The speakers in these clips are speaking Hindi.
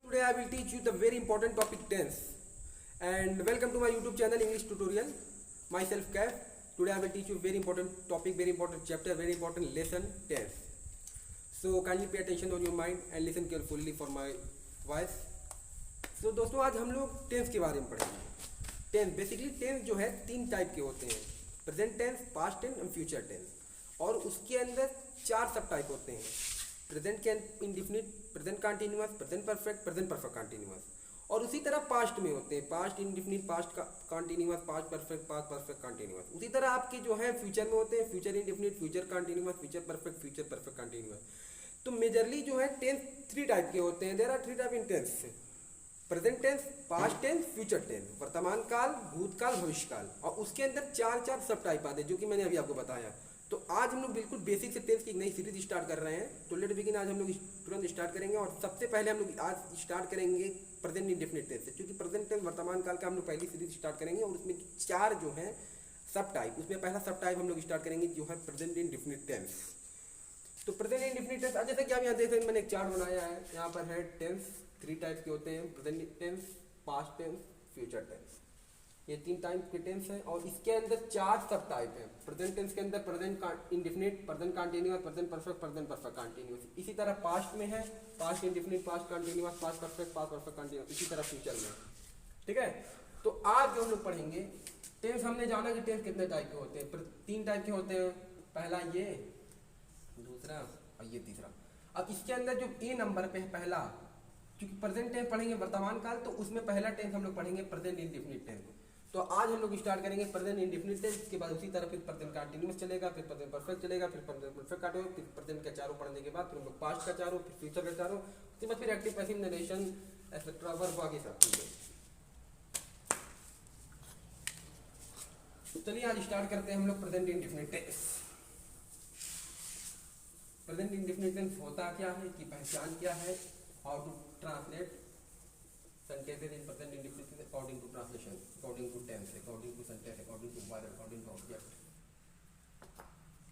Today I will teach you the very important topic tense. And welcome to my YouTube channel English tutorial. Myself Kev. Today I will teach you very important topic, very important chapter, very important lesson tense. So kindly pay attention on your mind and listen carefully for my voice. So दोस्तों आज हम लोग टेंस के बारे में पढ़ेंगे. टेंस बेसिकली टेंस जो है तीन टाइप के होते हैं, present tense, past tense and future tense. और उसके अंदर चार सब टाइप होते हैं. प्रेजेंट के indefinite, present continuous, present perfect, present perfect continuous. और उसी तरह पास्ट में होते हैं past indefinite, past continuous, past perfect continuous. उसी तरह आपके जो है फ्यूचर में होते हैं future indefinite, future continuous, future perfect continuous. तो मेजरली जो है टेंस थ्री टाइप के होते हैं. There are three type in tense: present tense, past tense, future tense, वर्तमान काल, भूतकाल, भविष्यकाल. और उसके अंदर चार सब टाइप आते हैं जो कि मैंने अभी आपको बताया. तो आज हम लोग बिल्कुल बेसिक से टेंस की एक नई सीरीज स्टार्ट कर रहे हैं. तो लेट बिगिन. आज हम लोग तुरंत स्टार्ट करेंगे और सबसे पहले हम लोग आज स्टार्ट करेंगे प्रेजेंट इंडेफिनिट टेंस से, क्योंकि प्रेजेंट टेंस वर्तमान काल का हम लोग पहली सीरीज स्टार्ट करेंगे और उसमें चार जो है सब टाइप. उसमें पहला सब टाइप हम लोग स्टार्ट करेंगे जो है प्रेजेंट इंडेफिनिट टेंस. तो प्रेजेंट इंडेफिनिट टेंस जैसे कि आप यहाँ देख रहे हैं, मैंने एक चार्ट बनाया है. यहाँ पर है टेंस थ्री टाइप के होते हैं: present tense, past tense, future tense. ये तीन टाइप के टेंस हैं और इसके अंदर चार सब टाइप हैं. प्रेजेंट टेंस के अंदर present indefinite, present continuous, present perfect continuous. इसी तरह पास्ट में है past indefinite, past continuous, past perfect continuous. इसी तरह फ्यूचर में. ठीक है. तो आज जो हम लोग पढ़ेंगे टेंस, हमने जाना कि टेंस कितने टाइप के होते हैं. तीन टाइप के होते हैं. पहला ये, दूसरा और ये तीसरा. अब इसके अंदर जो ए नंबर पे है पहला, क्योंकि प्रेजेंट टेंस पढ़ेंगे वर्तमान काल, तो उसमें पहला टेंस हम लोग पढ़ेंगे प्रेजेंट इंडेफिनिट टेंस. तो आज हम लोग स्टार्ट करेंगे प्रेजेंट इंडेफिनिट टेंस. इसके बाद उसी तरह फिर प्रेजेंट कंटीन्यूअस चलेगा, फिर प्रेजेंट परफेक्ट चलेगा, फिर प्रेजेंट परफेक्ट कंटीन्यूअस, फिर प्रेजेंट का चारों पढ़ने के बाद फिर हम लोग पास्ट का चारों, फिर फ्यूचर का चारों, उसके बाद फिर active passive narration etcetera verb आगे सब चीजें. चलिए आज स्टार्ट करते हैं हम लोग present indefinite tense. Present indefinite tense होता क्या है, इसकी पहचान क्या है, how to translate sentences in present indefinite tense according to translation, according to tense, according to sentence, according to verb, according to object.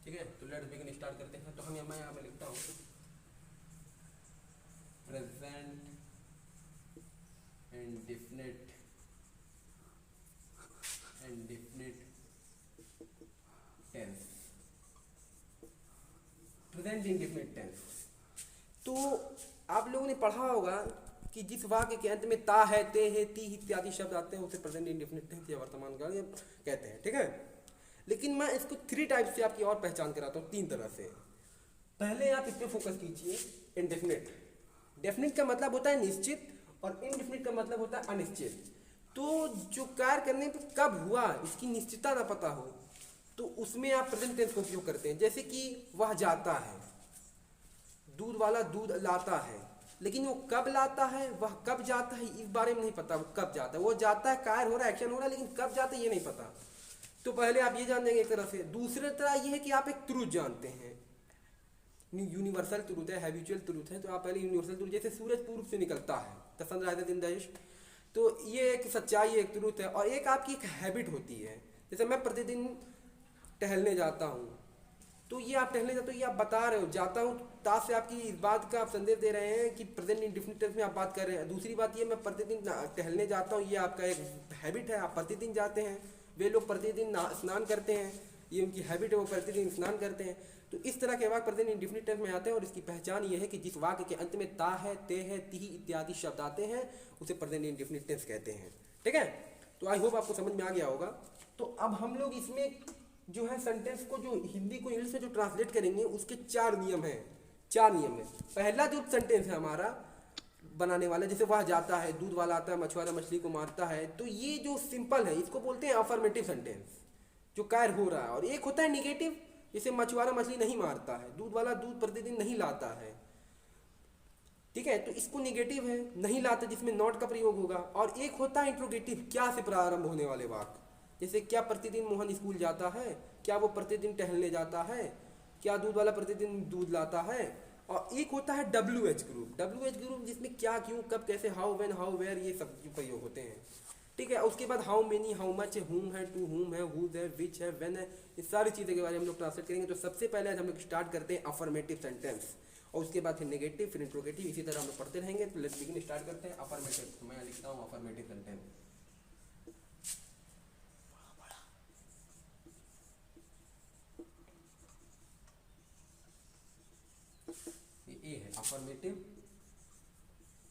ठीक है. तो लेट्स बिगिन स्टार्ट करते हैं. तो हम मैं यहाँ पे लिखता हूँ present indefinite tense. Present indefinite tense. तो आप लोगों ने पढ़ा होगा कि जिस वाक्य के अंत में ता है, ते है, ती इत्यादि शब्द आते हैं उसे प्रेजेंट इंडेफिनिट टेंस या वर्तमान काल कहते हैं. ठीक है. लेकिन मैं इसको थ्री टाइप से आपकी और पहचान कराता हूँ, तीन तरह से. पहले आप इस पे फोकस कीजिए. इंडेफिनिट. डेफिनिट का मतलब होता है निश्चित और इनडेफिनिट का मतलब होता है अनिश्चित. तो जो कार्य करने पर कब हुआ इसकी निश्चितता ना पता हो तो उसमें आप प्रेजेंट टेंस का उपयोग करते हैं. जैसे कि वह जाता है, दूध वाला दूध लाता है, लेकिन वो कब लाता है, वह कब जाता है, इस बारे में नहीं पता. वो कब जाता है, वो जाता है, कार्य हो रहा है, एक्शन हो रहा है, लेकिन कब जाता है ये नहीं पता. तो पहले आप ये जान जाएंगे एक तरह से. दूसरी तरह ये है कि आप एक ट्रूथ जानते हैं. यूनिवर्सल ट्रूथ है, हैबिचुअल ट्रूथ है. तो आप पहले यूनिवर्सल ट्रूथ, जैसे सूरज पूर्व से निकलता है, the sun rises in the east, तो ये एक सच्चाई, एक ट्रूथ है. और एक आपकी एक हैबिट होती है. जैसे मैं प्रतिदिन टहलने जाता हूँ, तो ये आप टहलने जाते हो, ये आप बता रहे हो. जाता हूँ ता से आपकी इस बात का आप संदेश दे रहे हैं कि प्रेजेंट इंडेफिनिट टेंस में आप बात कर रहे हैं. दूसरी बात ये, मैं प्रतिदिन टहलने जाता हूँ, ये आपका एक हैबिट है, आप प्रतिदिन जाते हैं. वे लोग प्रतिदिन स्नान करते हैं, ये उनकी हैबिट है, वो प्रतिदिन स्नान करते हैं. तो इस तरह के वाक्य प्रेजेंट इंडेफिनिट टेंस में आते हैं. और इसकी पहचान ये है कि जिस वाक्य के अंत में ता है, ते है, ती इत्यादि शब्द आते हैं उसे प्रेजेंट इंडेफिनिट टेंस कहते हैं. ठीक है. तो आई होप आपको समझ में आ गया होगा. तो अब हम लोग इसमें जो है सेंटेंस को, जो हिंदी को इंग्लिश में जो ट्रांसलेट करेंगे, उसके चार नियम हैं. पहला जो सेंटेंस है हमारा बनाने वाला, जैसे वह जाता है, दूध वाला आता है, मछुआरा मछली को मारता है, तो ये जो सिंपल है इसको बोलते हैं अफर्मेटिव सेंटेंस, जो कार्य हो रहा है. और एक होता है निगेटिव, जैसे मछुआरा मछली नहीं मारता है, दूध वाला दूध प्रतिदिन नहीं लाता है. ठीक है. तो इसको निगेटिव है, नहीं लाता, जिसमें नॉट का प्रयोग होगा. और एक होता है इंट्रोगेटिव, क्या से प्रारंभ होने वाले वाक्य, जैसे क्या प्रतिदिन मोहन स्कूल जाता है, क्या वो प्रतिदिन टहलने जाता है, क्या दूध वाला प्रतिदिन दूध लाता है. और एक होता है WH ग्रुप, जिसमें क्या, क्यों, कब, कैसे, हाउ, व्हेन, हाउ, वेयर, ये सब प्रयोग होते हैं. ठीक है. उसके बाद हाउ मेनी, हाउ मच है, हुम है, टू हुम है, हुज है, विच है, व्हेन है, इस सारी चीज़ों के बारे में हम लोग ट्रांसलेट करेंगे. तो सबसे पहले हम लोग स्टार्ट करते हैं अफर्मेटिव सेंटेंस. और उसके बाद फिर नेगेटिव, फिर इंट्रोगेटिव, इसी तरह हम लोग पढ़ते रहेंगे। तो लेट्स बिगिन, स्टार्ट करते हैं। अफर्मेटिव, तो मैं लिखता हूँ अफर्मेटिव सेंटेंस। ये ए है, अफर्मेटिव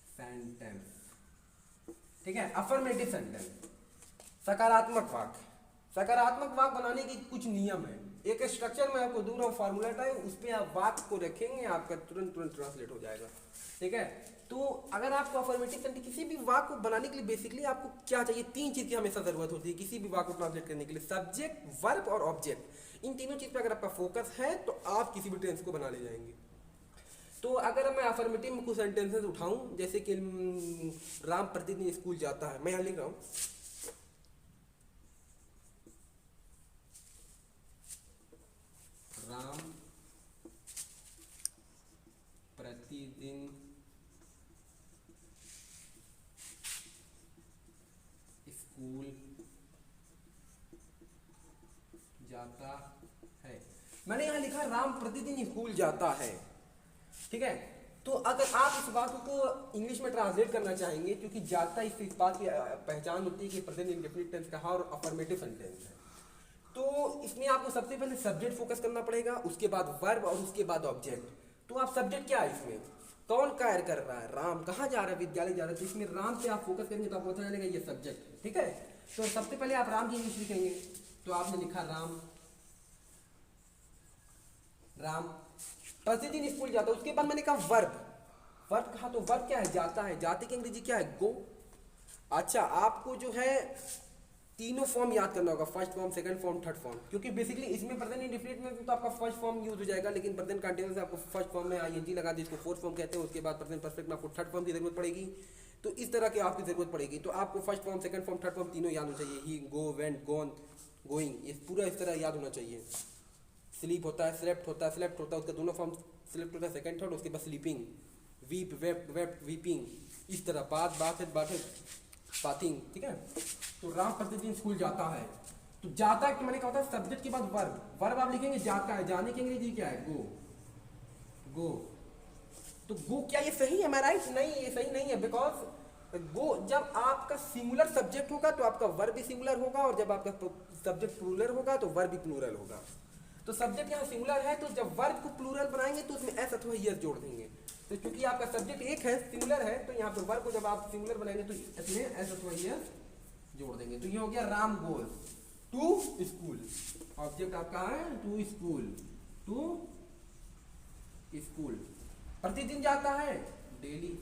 सेंटेंस, ठीक है। अफर्मेटिव सेंटेंस, सकारात्मक वाक्य। सकारात्मक वाक्य बनाने की कुछ नियम है, एक स्ट्रक्चर मैं आपको दूर फॉर्मूला टाइप, उस पर आप वाक्य को रखेंगे, आपका तुरंत तुरंत ट्रांसलेट हो जाएगा, ठीक है। तो अगर आपको अफर्मेटिव सेंटेंस किसी भी वाक्य को बनाने के लिए बेसिकली आपको क्या चाहिए, तीन चीज की हमेशा जरूरत होती है किसी भी वाक्य को ट्रांसलेट करने के लिए, सब्जेक्ट, वर्ब और ऑब्जेक्ट। इन तीनों चीज पर अगर आपका फोकस है तो आप किसी भी टेंस को बना ले जाएंगे। तो अगर मैं अफर्मेटिव में कुछ सेंटेंसेस उठाऊं, जैसे कि राम प्रतिदिन स्कूल जाता है, मैं यहाँ लिख रहा हूं राम प्रतिदिन स्कूल जाता है। मैंने यहाँ लिखा राम प्रतिदिन स्कूल जाता है, ठीक है। तो अगर आप इस वाक्य को इंग्लिश में ट्रांसलेट करना चाहेंगे, क्योंकि जाता इस बात की पहचान होती है कि प्रेजेंट इंडेफिनिट टेंस का और अफर्मेटिव सेंटेंस है, तो इसमें आपको सबसे पहले सब्जेक्ट फोकस करना पड़ेगा, उसके बाद वर्ब और उसके बाद ऑब्जेक्ट। तो आप सब्जेक्ट क्या है इसमें, कौन कार्य कर रहा है, राम कहाँ जा रहा है, विद्यालय जा रहा है, तो इसमें राम पे आप फोकस करेंगे तो आपको पता चलेगा ये सब्जेक्ट, ठीक है। तो सबसे पहले आप राम की इंग्लिश लिखेंगे, तो आपने लिखा राम, राम प्रतिदिन स्कूल जाता है। उसके बाद मैंने कहा वर्ब, वर्ब कहा तो वर्ब क्या है, जाता है, जाते की अंग्रेजी क्या है, गो। अच्छा, आपको जो है तीनों फॉर्म याद करना होगा, first form, second form, third form, क्योंकि बेसिकली इसमें प्रेजेंट इंडेफिनिट में तो आपका फर्स्ट फॉर्म यूज हो जाएगा, लेकिन प्रेजेंट कंटीन्यूअस से आपको फर्स्ट फॉर्म में आईएनजी लगा दी, इसको फोर्थ फॉर्म कहते हैं। उसके बाद प्रेजेंट परफेक्ट में आपको थर्ड फॉर्म की जरूरत पड़ेगी। तो इस तरह की आपकी जरूरत पड़ेगी, तो आपको first form, second form, third form तीनों याद होना चाहिए। ही, गो, वेंट, गोन, गोइंग, ये पूरा इस तरह याद होना चाहिए। स्लीप होता है, स्लेप्ट होता है, स्लेप्ट होता है, उसका दोनों फॉर्म, स्लेप्ट होता है सेकंड थर्ड, उसके बाद sleeping, weep, wept, wept, weeping, इस तरह बात, बात, बाथिंग, ठीक है। तो राम प्रतिदिन स्कूल जाता है, तो जाता है तो मैंने कहा था सब्जेक्ट के बाद वर्ब, वर्ब आप लिखेंगे जाता है, जाने की अंग्रेजी क्या है, गो, गो। तो गो क्या ये सही है, मैं राइट, नहीं ये सही नहीं है, बिकॉज गो जब आपका सिंगुलर सब्जेक्ट होगा तो आपका वर्ब भी सिंगुलर होगा, और जब आपका सब्जेक्ट प्लूरल होगा तो वर्ब भी प्लूरल होगा। तो सब्जेक्ट यहाँ सिंगुलर है, तो जब वर्ब को प्लूरल बनाएंगे तो उसमें एस अथवा यस जोड़ देंगे। तो क्योंकि आपका सब्जेक्ट एक है, सिंगुलर है, तो यहाँ पर वर्ब को जब आप सिंगुलर बनाएंगे तो इसमें एस अथवा यस जोड़ देंगे। तो ये हो गया Ram goes to school, object आपका है टू स्कूल, टू स्कूल। प्रतिदिन जाता है, डेली,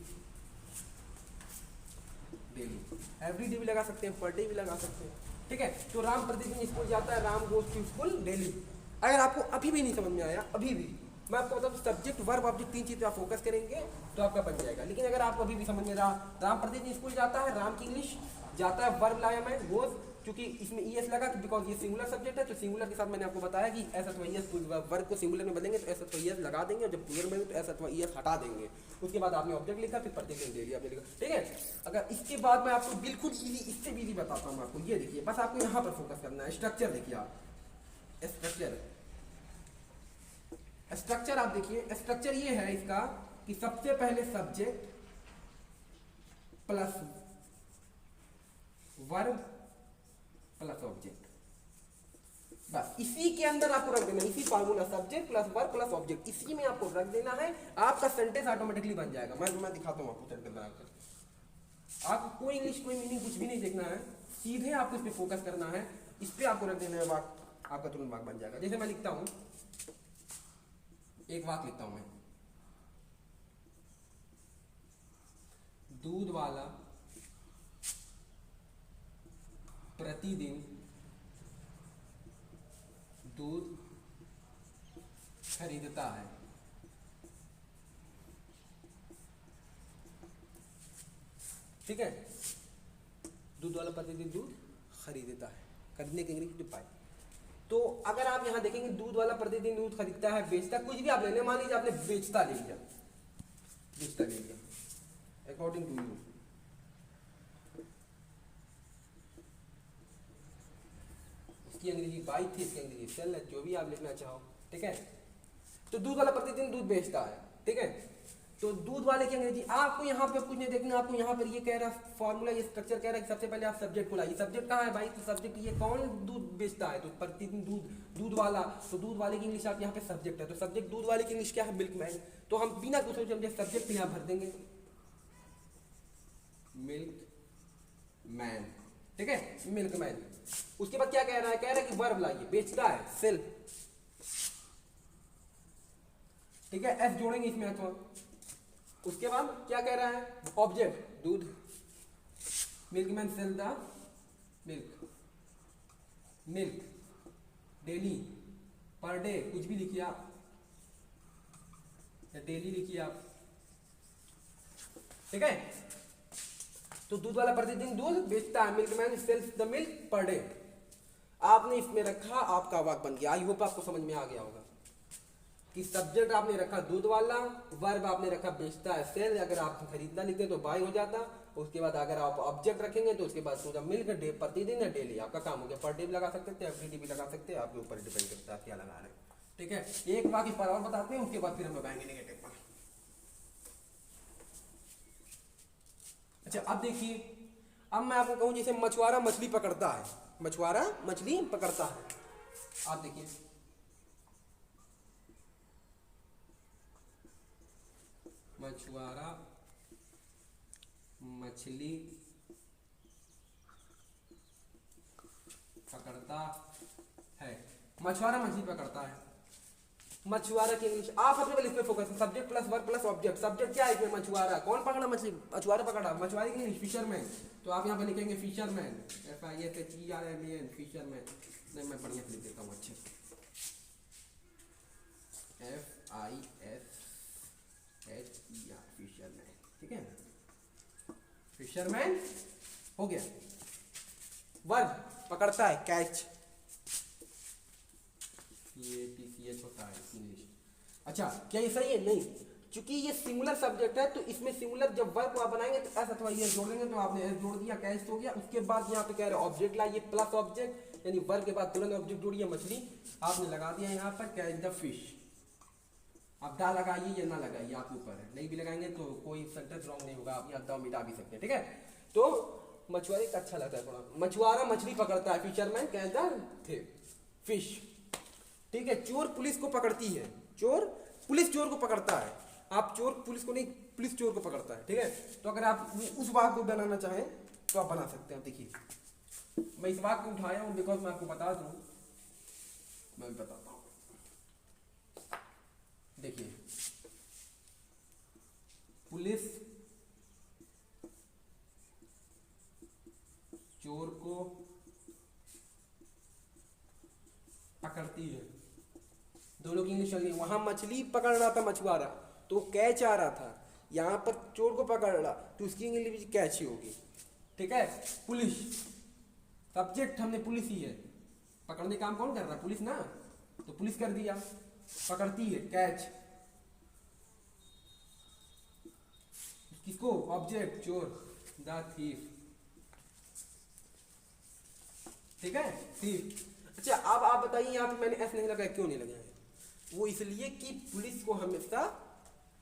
डेली, एवरी डे भी लगा सकते हैं, पर डे भी लगा सकते हैं, ठीक है। तो राम प्रतिदिन स्कूल जाता है, Ram goes to school daily. अगर आपको अभी भी नहीं समझ में आया, अभी भी मैं आपको मतलब सब्जेक्ट, वर्ब, ऑब्जेक्ट, तीन चीज पे आप फोकस करेंगे तो आपका बन जाएगा। लेकिन अगर आपको अभी भी समझ में रहा, राम प्रतिदिन स्कूल जाता है, राम की इंग्लिश जाता है, वर्ब लाया मैं गोज, क्योंकि इसमें ईएस लगा बिकॉज ये सिंगुलर सब्जेक्ट है, तो सिंगुलर के साथ मैंने आपको बताया कि एस अथवा ईएस, वर्ब को सिंगुलर में बदलेंगे तो एस अथवा ईएस लगा देंगे, और जब प्लूरल में तो एस अथवा ईएस हटा देंगे। उसके बाद आपने ऑब्जेक्ट लिखा, फिर प्रतिदिन डेली आपने लिखा, ठीक है। अगर इसके बाद मैं आपको बिल्कुल इजी, इससे भी इजी बताता हूँ आपको, ये देखिए, बस आपको यहाँ पर फोकस करना है। स्ट्रक्चर देखिए आप, स्ट्रक्चर, स्ट्रक्चर आप देखिए, स्ट्रक्चर ये है इसका कि सबसे पहले subject plus verb plus object, बस इसी के अंदर आपको रख देना, इसी formula, subject plus verb plus object, इसी में आपको रख देना है, आपका सेंटेंस ऑटोमेटिकली बन जाएगा। मैं दिखाता हूँ आपको सेंटेंस बनाकर, आपको कोई इंग्लिश, कोई मीनिंग कुछ भी नहीं देखना है, सीधे आपको इस पे फोकस करना है, इस पे आपको रख देना है वाक्य, आपका तुरंत वाक्य बन जाएगा। जैसे मैं लिखता हूँ, एक वाक्य लिखता हूं मैं, दूध वाला प्रतिदिन दूध खरीदता है, ठीक है। दूध वाला प्रतिदिन दूध खरीदता है, खरीदने के अंग्रेजी टू बाय। तो अगर आप यहां देखेंगे, दूध वाला प्रतिदिन दूध खरीदता है, बेचता, कुछ भी आप लेने, मान लीजिए आपने बेचता ले लिया, बेचता ले लिया, अकॉर्डिंग टू यू, उसकी अंग्रेजी बाई थी, इसकी अंग्रेजी सेल है, जो भी आप लिखना चाहो, ठीक है। तो दूध वाला प्रतिदिन दूध बेचता है, ठीक है। तो दूध वाले की अंग्रेजी आपको यहाँ पे कुछ नहीं देखना, आपको यहाँ पर ये कह रहा है फॉर्मूला, ये स्ट्रक्चर कह रहा है कि सबसे पहले आप सब्जेक्ट को लाइए। सब्जेक्ट कहाँ है भाई? तो सब्जेक्ट ये कौन दूध बेचता है, तो प्रतिदिन दूध वाला, तो दूध वाले की इंग्लिश आप यहाँ पे सब्जेक्ट है, तो सब्जेक्ट दूध वाले की इंग्लिश क्या है? मिल्कमैन। तो हम बिना कुछ समझे सब्जेक्ट यहाँ भर देंगे मिल्कमैन, ठीक है, मिल्कमैन। उसके बाद क्या कह रहा है? कह रहा है कि वर्ब लाइए, बेचता है, सेल, ठीक है, एस जोड़ेंगे इसमें अथवा। उसके बाद क्या कह रहा है? ऑब्जेक्ट दूध, milkman sell the milk, milk daily, per day, कुछ भी लिखिए आप, या डेली लिखिए आप, ठीक है। तो दूध वाला प्रतिदिन दूध बेचता है, milkman sells the milk per day. आपने इसमें रखा, आपका वाक्य बन गया। आई होप आपको समझ में आ गया होगा कि सब्जेक्ट आपने रखा दूध वाला, वर्ब आपने रखा बेचता है, सेल, अगर आप खरीदना लिखते तो बाय हो जाता। उसके बाद अगर आप ऑब्जेक्ट रखेंगे तो उसके बाद पूरा मिल्क डे, प्रतिदिन या डेली, आपका काम हो गया। पर डे भी लगा सकते थे, एवरीडे भी लगा सकते हैं, आपके ऊपर डिपेंड करता है क्या लगा रहे हैं, ठीक है। एक वाक्य पर और बताते हैं, उसके बाद फिर हम लगाएंगे नेगेटिव पर। अच्छा अब देखिए, अब मैं आपको कहूं जैसे मछुआरा मछली पकड़ता है, मछुआरा मछली पकड़ता है। आप देखिए, मछुआरा मछली पकड़ता है, मछुआरा मछली पकड़ता है। मछुआरा की इंग्लिश आप सबसे पहले इस पे फोकस है, subject plus verb plus object. Subject क्या है इसमें? मछुआरा, कौन पकड़ा? मछली, मछुआरा पकड़ा। मछुआरे की इंग्लिश फिशरमैन, तो आप यहाँ पे लिखेंगे फिशरमैन, FISHERMAN, फिशरमैन। नहीं मैं बढ़िया लिख देता हूँ, अच्छे FISHER, फिशरमैन, ठीक है, फिशरमैन हो गया। वर्ब पकड़ता है, कैच, ये TCH होता है इंग्लिश। अच्छा क्या ये सही है? नहीं, क्योंकि ये सिंगुलर सब्जेक्ट है, तो इसमें सिंगुलर जब वर्ब को आप बनाएंगे तो एस अथवा ये जोड़ देंगे, तो आपने एस जोड़ दिया, कैच हो गया। उसके बाद यहाँ पे कह रहे ऑब्जेक्ट लाइए प्लस ऑब्जेक्ट, यानी वर्ब के बाद तुरंत ऑब्जेक्ट जोड़िए, मछली आपने लगा दिया यहाँ पर, कैच द फिश। आप दा लगाइए या ना लगाइए, आपके ऊपर है, नहीं भी लगाएंगे तो कोई सेंटेंस रॉन्ग नहीं होगा, आप यहाँ दा मिटा भी सकते हैं, ठीक है। तो मछुआरे का अच्छा लगता है थोड़ा, मछुआरा मछली पकड़ता है, फिशरमैन कैच द फिश, ठीक है। चोर पुलिस को पकड़ती है, चोर पुलिस चोर को पकड़ता है। आप चोर पुलिस को नहीं, पुलिस चोर को पकड़ता है, ठीक है। तो अगर आप उस वाक्य को बनाना चाहें तो आप बना सकते हैं। देखिए मैं इस वाक्य को उठाया हूं बिकॉज मैं आपको बता दूं, मैं भी बताता हूं। देखिए पुलिस चोर को पकड़ती है, दोनों की इंग्लिश चल रही है। वहां मछली पकड़ रहा था मछुआरा, तो कैच आ रहा था, यहाँ पर चोर को पकड़ रहा तो उसकी इंग्लिश कैच ही होगी, ठीक है। पुलिस सब्जेक्ट हमने पुलिस ही है, पकड़ने काम कौन कर रहा है? पुलिस ना, तो पुलिस कर दिया, पकड़ती है कैच, किसको? ऑब्जेक्ट चोर, द थीफ, ठीक है, थीफ। अच्छा अब आप बताइए यहाँ पे मैंने एस नहीं लगाया, क्यों नहीं लगाया? वो इसलिए कि पुलिस को हमेशा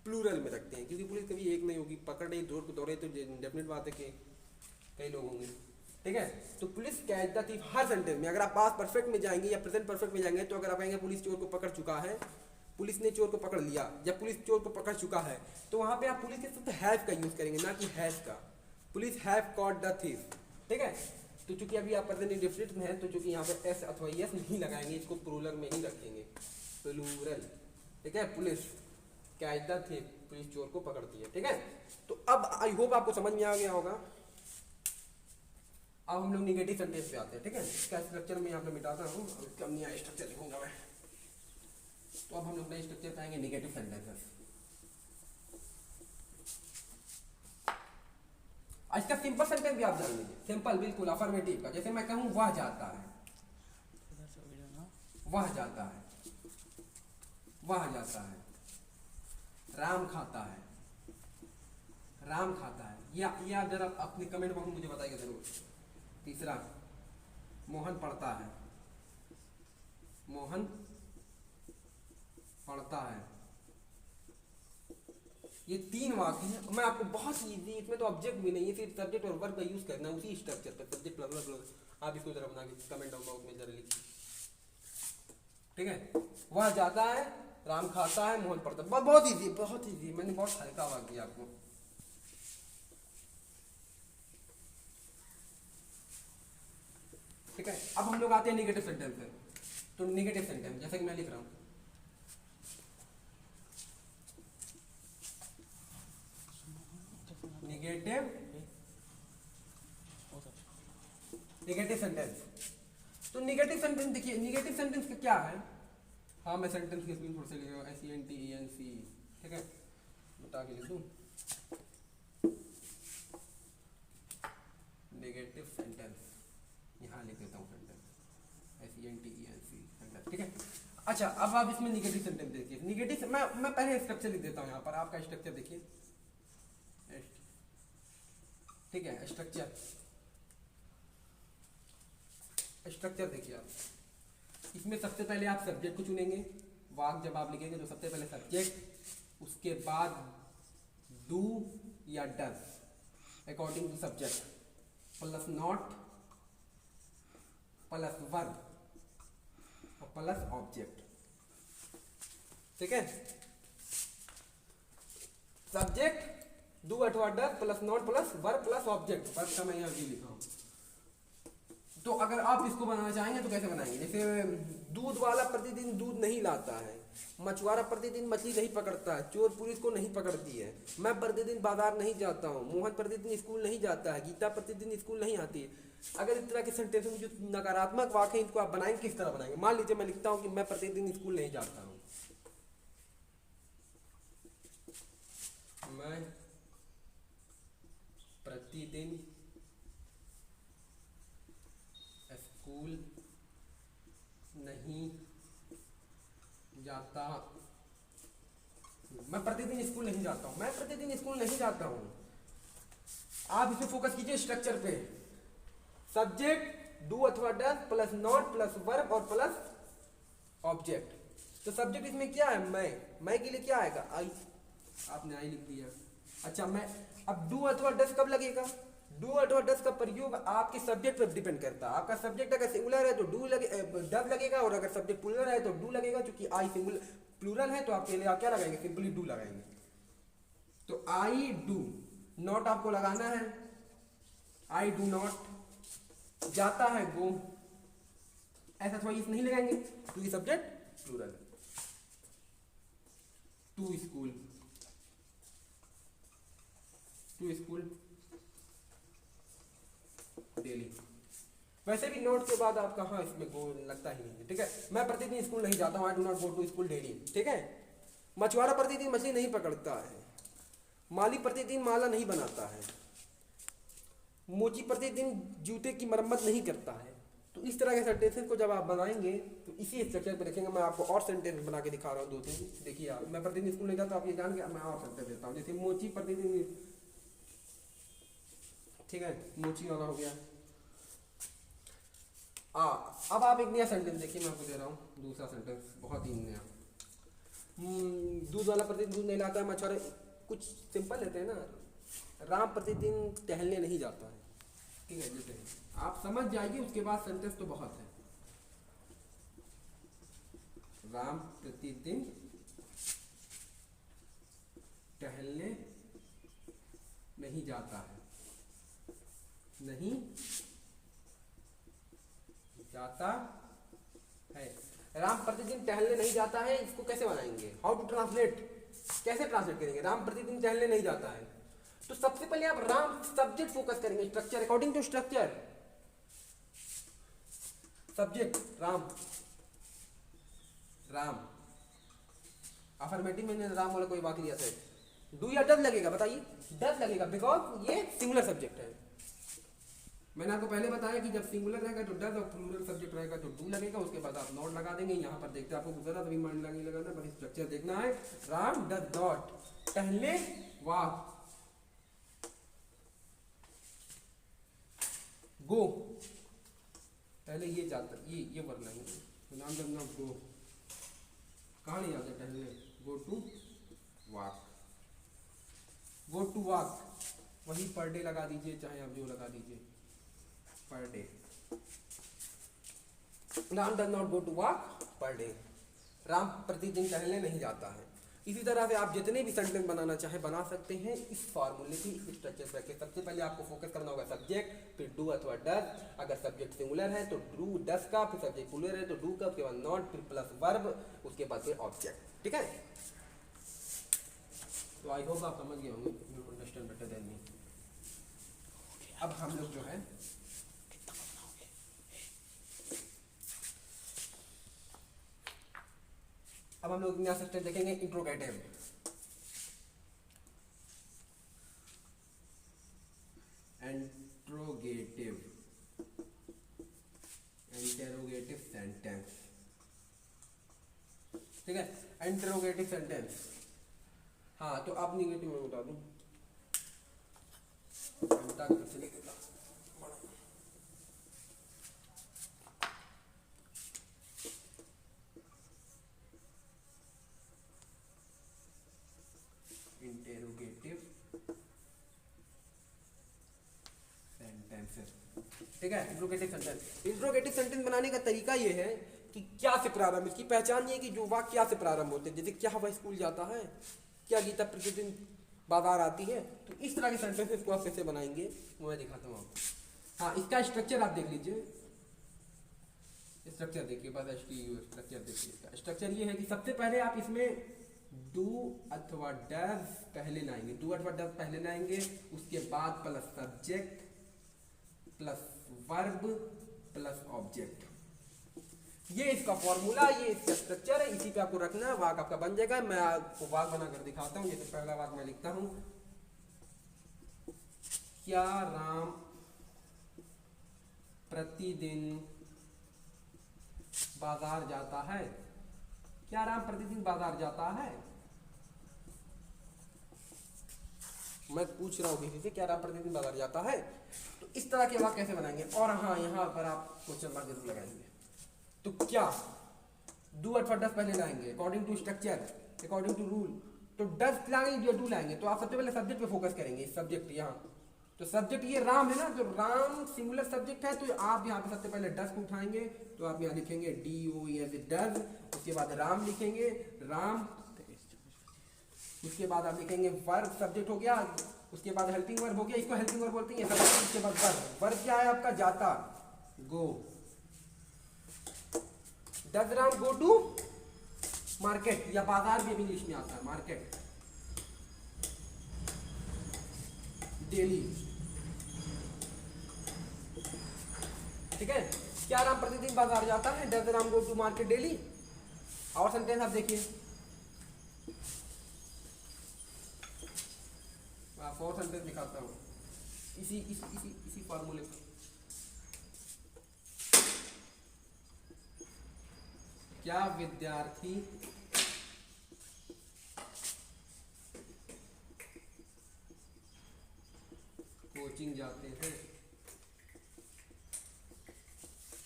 प्लूरल में रखते हैं, क्योंकि पुलिस कभी एक नहीं होगी, पकड़ रही दौड़ को दौड़े तो डेफिनेट बात है कि कई लोग होंगे, ठीक है। तो police catch the thief her sentence में, अगर आप पास्ट परफेक्ट में जाएंगे या प्रेजेंट परफेक्ट में जाएंगे, तो अगर आप कहेंगे पुलिस चोर को पकड़ चुका है, पुलिस ने चोर को पकड़ लिया, या पुलिस चोर को पकड़ चुका है, तो वहां पे आप पुलिस के साथ हैव का यूज करेंगे, ना कि हैज का। Police have caught the thief, ठीक है। तो चूंकि अभी आप प्रेजेंट इंडेफिनिट में है, तो चूंकि यहाँ पे एस अथवा एस नहीं लगाएंगे, इसको प्लूरल में ही रखेंगे, प्लूरल, ठीक है। Police catch the thief, police चोर को पकड़ती है, ठीक है। तो अब आई होप आपको समझ में आ गया होगा। अब हम लोग निगेटिव सेंटेंस पे आते हैं, ठीक है। इसका स्ट्रक्चर मैं यहाँ पे मिटाता हूँ, इसका नया स्ट्रक्चर लिखूंगा मैं। तो अब हम लोग नए स्ट्रक्चर पाएंगे निगेटिव सेंटेंसेस। इसका सिंपल सेंटेंस भी आप जान लीजिए, सिंपल बिल्कुल अफर्मेटिव का। जैसे मैं कहूँ वह जाता है, वह जाता है, वह जाता है। राम खाता है, राम खाता है। या जरा अपने कमेंट बॉक्स में मुझे बताइए जरूर। तीसरा, मोहन पढ़ता है, मोहन पढ़ता है। ये 3 वाक्य हैं। मैं आपको बहुत ईजी, इसमें तो ऑब्जेक्ट भी नहीं है, सिर्फ सब्जेक्ट और वर्ब का यूज करना है उसी स्ट्रक्चर पर, सब्जेक्ट प्लस प्लस। आप इसको जरा बना के कमेंट डाउन बॉक्स में जरा लिखिए, ठीक है। वह जाता है, राम खाता है, मोहन पढ़ता है। बहुत ईजी, बहुत ईजी, मैंने बहुत हल्का वाक्य दिया आपको। ठीक है, अब हम लोग आते हैं निगेटिव सेंटेंस पे। तो निगेटिव सेंटेंस जैसे कि मैं लिख रहा हूं, निगेटिव सेंटेंस। तो निगेटिव सेंटेंस देखिए, निगेटिव सेंटेंस का क्या है। हाँ, मैं सेंटेंस के स्क्रीन थोड़ा से लिख SENTENC, ठीक है, बता के लिख दूं निगेटिव सेंटेंस, यहाँ लिख देता हूँ सेंटेंस SENTENC, ठीक है। अच्छा, अब आप इसमें निगेटिव सेंटेंस देखिए। निगेटिव मैं पहले स्ट्रक्चर लिख देता हूँ यहाँ पर, आपका स्ट्रक्चर देखिए, ठीक है। स्ट्रक्चर देखिए आप, इसमें सबसे पहले आप सब्जेक्ट को चुनेंगे। वाक जब आप लिखेंगे तो सबसे पहले सब्जेक्ट, उसके बाद डू या does according to subject, plus not, plus verb और प्लस ऑब्जेक्ट, ठीक है। सब्जेक्ट डू अथवा does plus not plus verb plus object. Verb का मैं यहाँ भी लिखा हूँ। तो अगर आप इसको बनाना चाहेंगे तो कैसे बनाएंगे, जैसे दूध वाला प्रतिदिन दूध नहीं लाता है, मछुआरा प्रतिदिन मछली नहीं पकड़ता है, चोर पुलिस को नहीं पकड़ती है, मैं प्रतिदिन बाजार नहीं जाता हूँ, मोहन प्रतिदिन स्कूल नहीं जाता है, गीता प्रतिदिन स्कूल नहीं आती है। अगर इस तरह के सेंटेंस में जो नकारात्मक वाक्य है, इनको आप बनाएंगे किस तरह बनाएंगे। मान लीजिए मैं लिखता हूँ कि मैं प्रतिदिन स्कूल नहीं जाता हूँ, मैं प्रतिदिन स्कूल नहीं जाता, मैं प्रतिदिन स्कूल नहीं जाता हूं, मैं प्रतिदिन स्कूल नहीं जाता हूं। आप इसे फोकस कीजिए स्ट्रक्चर पे, सब्जेक्ट डू अथवा does plus not plus verb और प्लस ऑब्जेक्ट। तो सब्जेक्ट इसमें क्या है, मैं के लिए क्या आएगा, आई, आपने आई लिख दिया। अच्छा, मैं अब डू अथवा डज कब लगेगा, डू अथवा डज का प्रयोग आपके सब्जेक्ट पर डिपेंड करता है। आपका सब्जेक्ट अगर सिंगुलर है तो डज लगेगा, और अगर सब्जेक्ट प्लूरल है तो डू लगेगा। क्योंकि आई सिंगुलर प्लूरल है तो आपके लिए आप क्या लगाएंगे, सिंपली डू लगाएंगे। तो आई डू, नॉट आपको लगाना है, आई डू नॉट, जाता है गो, ऐसा थोड़ा इस नहीं लगाएंगे क्योंकि subject plural. To school, to school daily. वैसे भी नोट के बाद आपका हाँ इसमें गो लगता ही नहीं है, ठीक है। मैं प्रतिदिन स्कूल नहीं जाता हूँ, I do not go to school daily, ठीक है। मछुआरा प्रतिदिन मछली नहीं पकड़ता है, माली प्रतिदिन माला नहीं बनाता है, मोची प्रतिदिन जूते की मरम्मत नहीं करता है। तो इस तरह के सेंटेंसेस को जब आप बनाएंगे तो इसी स्ट्रक्चर पे देखेंगे। मैं आपको और सेंटेंस बना के दिखा रहा हूँ 2-3, देखिए आप। मैं प्रतिदिन स्कूल नहीं जाता, आप ये जान के मैं और सेंटेंस देता हूँ। जैसे मोची प्रतिदिन, ठीक है, मोची वाला हो गया। अब आप एक नया सेंटेंस देखिए, मैं आपको दे रहा हूँ दूसरा सेंटेंस, बहुत ही नया। दूध वाला प्रतिदिन दूध नहीं लाता है, मछुआरा, कुछ सिंपल लेते हैं ना, राम प्रतिदिन टहलने नहीं जाता है, ठीक है। जैसे आप समझ जाइए, उसके बाद सेंटेंस तो बहुत है। राम प्रतिदिन टहलने नहीं जाता है, नहीं जाता है। राम प्रतिदिन टहलने नहीं जाता है, इसको कैसे बनाएंगे, हाउ टू ट्रांसलेट, कैसे ट्रांसलेट करेंगे। राम प्रतिदिन टहलने नहीं जाता है, तो सबसे पहले आप राम सब्जेक्ट फोकस करेंगे, structure according to structure. Subject Ram, Ram affirmative में राम वाला कोई वाक्य लिया था, डू या डज लगेगा, बताइए। डज लगेगा बिकॉज ये सिंगुलर सब्जेक्ट है। मैंने आपको पहले बताया कि जब सिंगुलर रहेगा तो डज और प्लूरल सब्जेक्ट रहेगा तो डू लगेगा। उसके बाद आप नॉट लगा देंगे। यहाँ पर देखते आपको जरा भी माइंड नहीं लगाना, बस स्ट्रक्चर देखना है। राम डज नॉट टहलने वॉक, गो, पहले ये जाता, ये वर्ड नहीं, राम डज नॉट गो, कहाँ नहीं जाता टहलने, go to walk, go to walk, वही पर डे लगा दीजिए, चाहे आप जो लगा दीजिए per day. Ram does not go to walk per day, Ram प्रतिदिन टहलने नहीं जाता है। इसी तरह से आप जितने भी सेंटेंस बनाना चाहे बना सकते हैं इस फॉर्मूले की स्ट्रक्चर पर के। सबसे पहले आपको फोकस करना होगा सब्जेक्ट, फिर डू अथवा डज, अगर सब्जेक्ट सिंगुलर है तो डू डज का, फिर सब्जेक्ट प्लूरल है तो डू का, उसके बाद नॉट, फिर प्लस वर्ब, उसके बाद फिर ऑब्जेक्ट। ठीक है, तो आई होप आप समझ गए होंगे, you understand better than me. अब हम लोग जो है अब हम लोग नया सेक्शन देखेंगे इंट्रोगेटिव। इंटरोगेटिव सेंटेंस, ठीक है, इंटरोगेटिव सेंटेंस। हाँ तो आप निगेटिव में बता दूं, इंटरोगेटिव सेंटेंसेस, ठीक है। इंट्रोगेटिव सेंटेंस बनाने का तरीका ये है कि क्या से प्रारंभ, इसकी पहचान ये है कि जो वाक्य क्या से प्रारंभ होते हैं, जैसे क्या वह स्कूल जाता है, क्या गीता प्रतिदिन बाजार आती है, तो इस तरह के सेंटेंसेस को आप कैसे बनाएंगे वो मैं दिखाता हूँ आपको। हाँ, इसका स्ट्रक्चर आप देख लीजिए, स्ट्रक्चर देखिए, बस स्ट्रक्चर देखिए। इसका स्ट्रक्चर ये है कि सबसे पहले आप इसमें डू अथवा डज पहले लाएंगे, डू अथवा डज पहले लाएंगे, उसके बाद plus subject plus verb plus object. ये इसका फॉर्मूला, ये इसका स्ट्रक्चर है, इसी पे आपको रखना है, वाक आपका बन जाएगा। मैं आपको वाक बनाकर दिखाता हूँ। जैसे पहला वाक मैं लिखता हूँ, क्या राम प्रतिदिन बाजार जाता है, क्या राम प्रतिदिन बाजार जाता है। मैं पूछ रहा हूँ किसी से, क्या राम प्रतिदिन बाजार जाता है। तो इस तरह के वाक्य कैसे बनाएंगे। और हाँ, यहाँ पर आप क्वेश्चन मार्क जरूर लगाएंगे। तो क्या डू अथवा डज पहले लाएंगे according to structure, according to rule. तो डज लाएंगे या डू लाएंगे, तो आप सबसे पहले सब्जेक्ट पे फोकस करेंगे। सब्जेक्ट यहाँ, तो सब्जेक्ट ये राम है ना, तो राम सिंगुलर सब्जेक्ट है, तो आप यहाँ पे सबसे पहले डज को उठाएंगे, तो आप यहाँ लिखेंगे DOES डज, उसके बाद राम लिखेंगे, राम, उसके बाद आप लिखेंगे वर्ब, सब्जेक्ट हो गया, उसके बाद हेल्पिंग वर्ब हो गया, इसको हेल्पिंग वर्ब बोलते हैं, सब्जेक्ट, उसके बाद वर्ब। वर्ब क्या है आपका, जाता, go. Does Ram go to market, या बाजार भी इंग्लिश में आता है, मार्केट, डेली, ठीक है। क्या राम प्रतिदिन बाजार जाता है, does Ram go to market daily. और सेंटेंस आप देखिए, और सेंटेंस दिखाता हूँ इसी फॉर्मूले पर। क्या विद्यार्थी कोचिंग जाते हैं,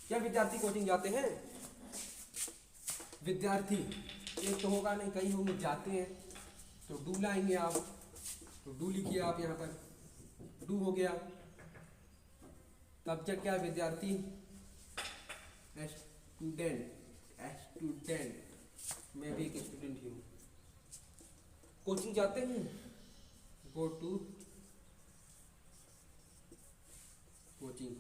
क्या विद्यार्थी कोचिंग जाते हैं। विद्यार्थी एक तो होगा नहीं, कई होंगे, जाते हैं, तो डू लाएंगे आप, तो डू लिखिए आप यहाँ पर, डू हो गया। सब्जेक्ट क्या है, विद्यार्थी, स्टूडेंट, मैं भी एक स्टूडेंट ही हूँ। कोचिंग जाते हैं, गो टू कोचिंग,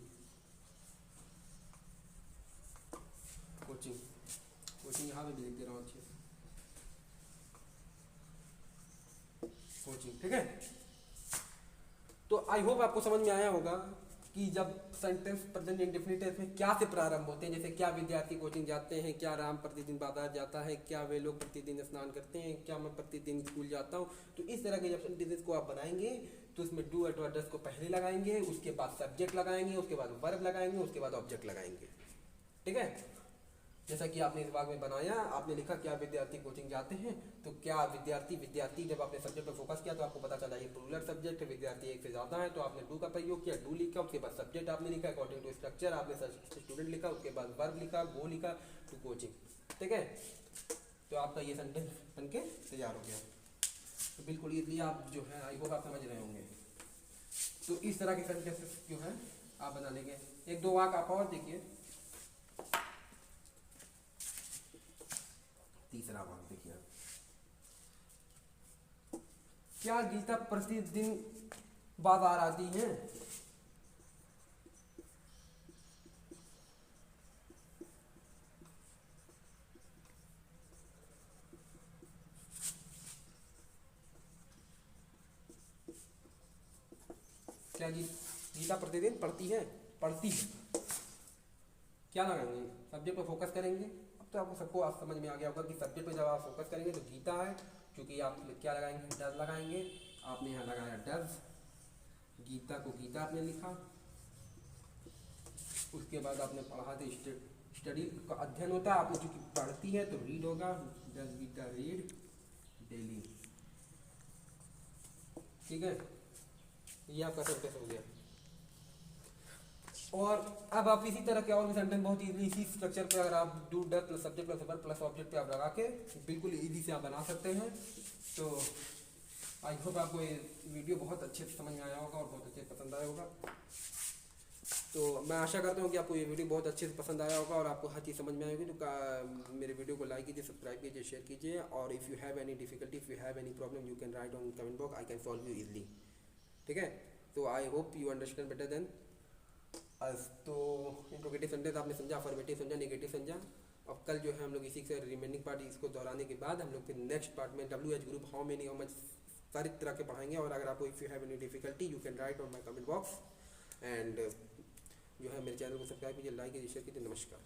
कोचिंग यहाँ पे भी लिख दे रहा हूँ अच्छे से, कोचिंग, ठीक है। तो आई होप आपको समझ में आया होगा कि जब सेंटेंस प्रेजेंट इंडेफिनिट में क्या से प्रारंभ होते हैं, जैसे क्या विद्यार्थी कोचिंग जाते हैं, क्या राम प्रतिदिन बाजार जाता है, क्या वे लोग प्रतिदिन स्नान करते हैं, क्या मैं प्रतिदिन स्कूल जाता हूँ। तो इस तरह के जब सेंटेंसेस को आप बनाएंगे तो इसमें डू अथवा डज को पहले लगाएंगे, उसके बाद सब्जेक्ट लगाएंगे, उसके बाद वर्ब लगाएंगे, उसके बाद ऑब्जेक्ट लगाएंगे, ठीक है। जैसा कि आपने इस भाग में बनाया, आपने लिखा क्या विद्यार्थी कोचिंग जाते हैं, तो क्या विद्यार्थी जब आपने सब्जेक्ट पर फोकस किया तो आपको पता चला ये प्लूरल सब्जेक्ट है, विद्यार्थी एक से ज्यादा है, तो आपने डू का प्रयोग किया, डू लिखा, उसके बाद सब्जेक्ट आपने लिखा अकॉर्डिंग टू स्ट्रक्चर, आपने स्टूडेंट लिखा, उसके बाद वर्ब लिखा, गो लिखा टू कोचिंग, ठीक है। तो आपका ये सेंटेंस बनके तैयार हो गया। तो बिल्कुल इजली आप जो है आई होप आप समझ रहे होंगे। तो इस तरह के सेंटेंसेस जो है आप बना लेंगे। एक दो वाक आप और देखिए। तीसरा वाक देखिए, क्या गीता प्रतिदिन बाजार आती है? क्या गीता प्रतिदिन पढ़ती है? पढ़ती है। क्या लगाएंगे? सब्जेक्ट पे फोकस करेंगे। अब तो आपको सबको आप समझ में आ गया होगा कि सब्जेक्ट पे जब आप फोकस करेंगे तो गीता है, क्योंकि आप क्या लगाएंगे? डज लगाएंगे। आपने यहाँ लगाया डज, गीता को गीता आपने लिखा। उसके बाद आपने पढ़ा तो स्टडी का अध्ययन होता है, आपने चूंकि पढ़ती है तो रीड होगा, डज गीता रीड डेली। ठीक है, ये आपका सेंटेंस हो गया। और अब आप इसी तरह के और भी सेंटेंस बहुत इजीली इसी स्ट्रक्चर पे अगर आप do does plus subject plus verb plus object पे आप लगा के बिल्कुल इजी से आप बना सकते हैं। तो आई होप आपको ये वीडियो बहुत अच्छे से समझ में आया होगा और बहुत अच्छे से पसंद आया होगा। तो मैं आशा करता हूँ कि आपको ये वीडियो बहुत अच्छे से पसंद आया होगा और आपको हर चीज़ समझ में आएगी। तो मेरे वीडियो को लाइक कीजिए, सब्सक्राइब कीजिए, शेयर कीजिए। और if you have any difficulty, if you have any problem, you can write on comment box, I can solve you easily. ठीक है, तो I hope you understand better than us. तो इंट्रोगेटिव सेंटेंस आपने समझा, अफर्मेटिव समझा, नेगेटिव समझा। अब कल जो है हम लोग इसी से रिमेनिंग पार्ट इसको दोहराने के बाद हम लोग फिर नेक्स्ट पार्ट में WH group how many how much सारी तरह के पढ़ाएंगे। और अगर आपको if you have any difficulty you can write on my comment box. And जो है मेरे चैनल को सब्सक्राइब कीजिए, लाइक कीजिए, शेयर कीजिए। नमस्कार।